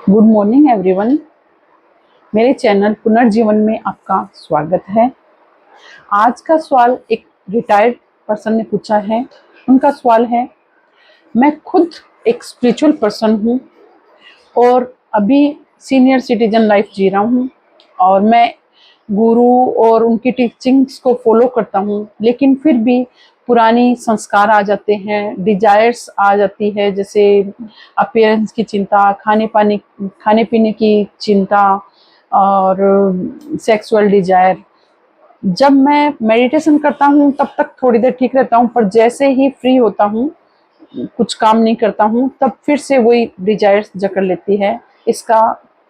Good morning everyone. मेरे channel पुनर्जीवन में आपका स्वागत है। आज का सवाल एक रिटायर्ड पर्सन ने पूछा है। उनका सवाल है, मैं खुद एक स्पिरिचुअल पर्सन हूँ और अभी सीनियर सिटीजन लाइफ जी रहा हूँ और मैं गुरु और उनकी टीचिंग्स को फॉलो करता हूँ, लेकिन फिर भी पुरानी संस्कार आ जाते हैं, डिजायर्स आ जाती है, जैसे अपीयरेंस की चिंता, खाने पीने की चिंता और सेक्सुअल डिजायर। जब मैं मेडिटेशन करता हूँ तब तक थोड़ी देर ठीक रहता हूँ, पर जैसे ही फ्री होता हूँ, कुछ काम नहीं करता हूँ, तब फिर से वही डिजायर्स जकड़ लेती है। इसका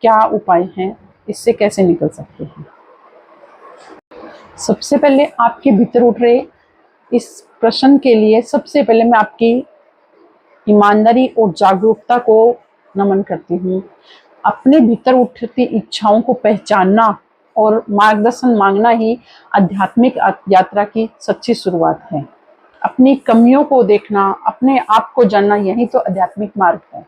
क्या उपाय है? इससे कैसे निकल सकते हैं? सबसे पहले आपके भीतर उठ रहे इस प्रश्न के लिए सबसे पहले मैं आपकी ईमानदारी और जागरूकता को नमन करती हूँ। अपने भीतर उठती इच्छाओं को पहचानना और मार्गदर्शन मांगना ही आध्यात्मिक यात्रा की सच्ची शुरुआत है। अपनी कमियों को देखना, अपने आप को जानना, यही तो आध्यात्मिक मार्ग है।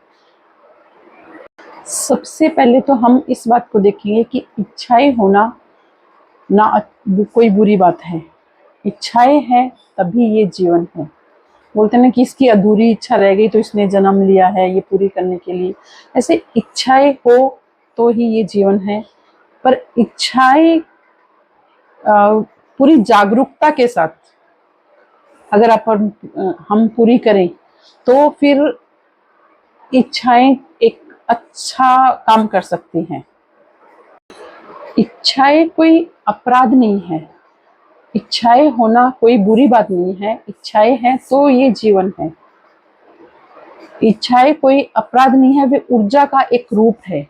सबसे पहले तो हम इस बात को देखेंगे कि इच्छाएं होना ना कोई बुरी बात है। इच्छाएं हैं तभी ये जीवन है। बोलते हैं ना कि इसकी अधूरी इच्छा रह गई तो इसने जन्म लिया है ये पूरी करने के लिए। ऐसे इच्छाएं हो तो ही ये जीवन है, पर इच्छाएं पूरी जागरूकता के साथ अगर हम पूरी करें तो फिर इच्छाएं एक अच्छा काम कर सकती हैं। इच्छाएं कोई अपराध नहीं है, इच्छाएं होना कोई बुरी बात नहीं है। इच्छाएं हैं तो ये जीवन है। इच्छाएं कोई अपराध नहीं है, वे ऊर्जा का एक रूप है।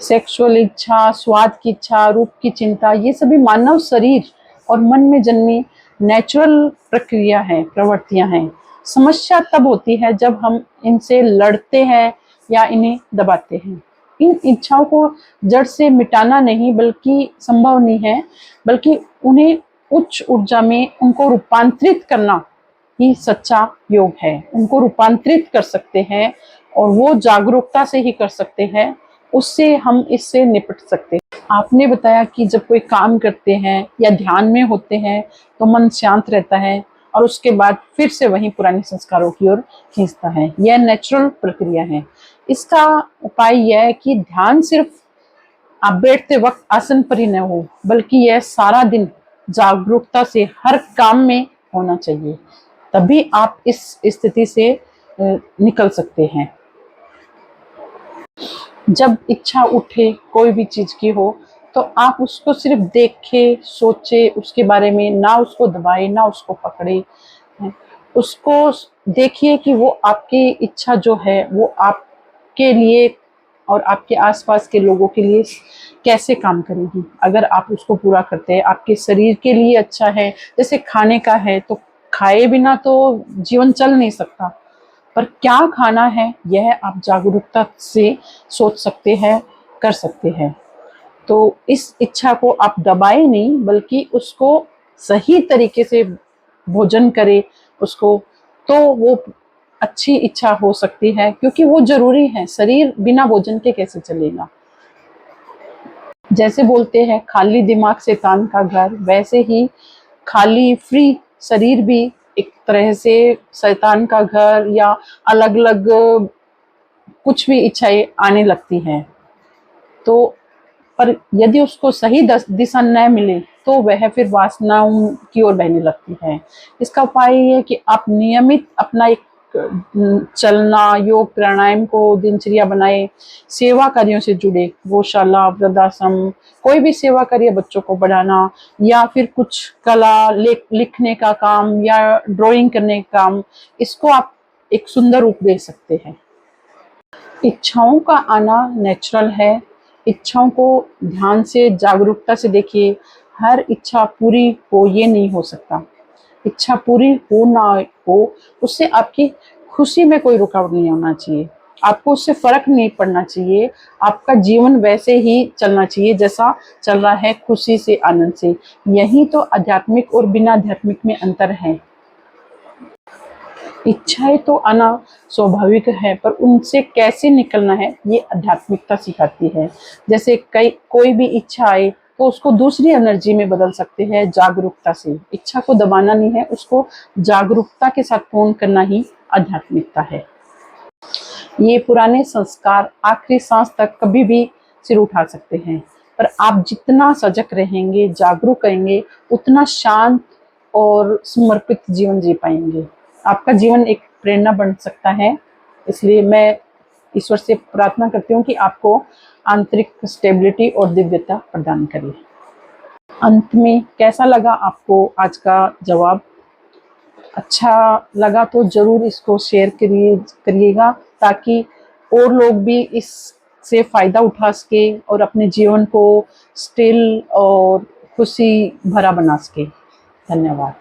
सेक्सुअल इच्छा, स्वाद की इच्छा, रूप की चिंता, ये सभी मानव शरीर और मन में जन्मी नेचुरल प्रक्रिया है, प्रवृत्तियां हैं। समस्या तब होती है जब हम इनसे लड़ते हैं या इन्हें दबाते हैं। इन इच्छाओं को जड़ से मिटाना नहीं बल्कि संभव नहीं है, बल्कि उन्हें उच्च ऊर्जा में उनको रूपांतरित करना ही सच्चा योग है। उनको रूपांतरित कर सकते हैं और वो जागरूकता से ही कर सकते हैं, उससे हम इससे निपट सकते हैं। आपने बताया कि जब कोई काम करते हैं या ध्यान में होते हैं तो मन शांत रहता है और उसके बाद फिर से वही पुराने संस्कारों की ओर खींचता है। यह नेचुरल प्रक्रिया है। इसका उपाय यह है कि ध्यान सिर्फ आप बैठते वक्त आसन पर ही न हो, बल्कि यह सारा दिन जागरूकता से हर काम में होना चाहिए। तभी आप इस स्थिति से निकल सकते हैं। जब इच्छा उठे कोई भी चीज की हो तो आप उसको सिर्फ देखे, सोचे उसके बारे में, ना उसको दबाए ना उसको पकड़े। उसको देखिए कि वो आपकी इच्छा जो है वो आपके लिए और आपके आसपास के लोगों के लिए कैसे काम करेगी। अगर आप उसको पूरा करते हैं, आपके शरीर के लिए अच्छा है। जैसे खाने का है तो खाए बिना तो जीवन चल नहीं सकता, पर क्या खाना है यह आप जागरूकता से सोच सकते हैं, कर सकते हैं। तो इस इच्छा को आप दबाए नहीं बल्कि उसको सही तरीके से भोजन करें उसको, तो वो अच्छी इच्छा हो सकती है, क्योंकि वो जरूरी है। शरीर बिना भोजन के कैसे चलेगा। जैसे बोलते हैं खाली दिमाग शैतान का घर, वैसे ही खाली फ्री शरीर भी एक तरह से शैतान का घर या अलग अलग कुछ भी इच्छाएं आने लगती हैं। तो पर यदि उसको सही दिशा न मिले तो वह फिर वासनाओं की ओर बहने लगती है। इसका उपाय ये है कि आप नियमित अपना एक चलना, योग, प्राणायाम को दिनचर्या बनाए। सेवा कार्यों से जुड़े, गौशाला, वृद्धाश्रम, कोई भी सेवा कार्य, बच्चों को पढ़ाना या फिर कुछ कला लिखने का काम या ड्राइंग करने का काम, इसको आप एक सुंदर रूप दे सकते हैं। इच्छाओं का आना नेचुरल है। इच्छाओं को ध्यान से, जागरूकता से देखिए। हर इच्छा पूरी हो ये नहीं हो सकता। इच्छा पूरी हो ना हो उससे आपकी खुशी में कोई रुकावट नहीं होना चाहिए। आपको उससे फर्क नहीं पड़ना चाहिए। आपका जीवन वैसे ही चलना चाहिए जैसा चल रहा है, खुशी से, आनंद से। यही तो आध्यात्मिक और बिना आध्यात्मिक में अंतर है। इच्छाएं तो आना स्वाभाविक है, पर उनसे कैसे निकलना है ये आध्यात्मिकता सिखाती है। जैसे कई कोई भी इच्छा आए तो उसको दूसरी एनर्जी में बदल सकते हैं जागरूकता से। इच्छा को दबाना नहीं है, उसको जागरूकता के साथ पूर्ण करना ही आध्यात्मिकता है। ये पुराने संस्कार आखिरी सांस तक कभी भी सिर उठा सकते हैं, पर आप जितना सजग रहेंगे, जागरूक रहेंगे, उतना शांत और समर्पित जीवन जी पाएंगे। आपका जीवन एक प्रेरणा बन सकता है। इसलिए मैं ईश्वर से प्रार्थना करती हूँ कि आपको आंतरिक स्टेबिलिटी और दिव्यता प्रदान करे। अंत में कैसा लगा आपको आज का जवाब? अच्छा लगा तो ज़रूर इसको शेयर करिएगा, ताकि और लोग भी इससे फ़ायदा उठा सके और अपने जीवन को स्टिल और खुशी भरा बना सके। धन्यवाद।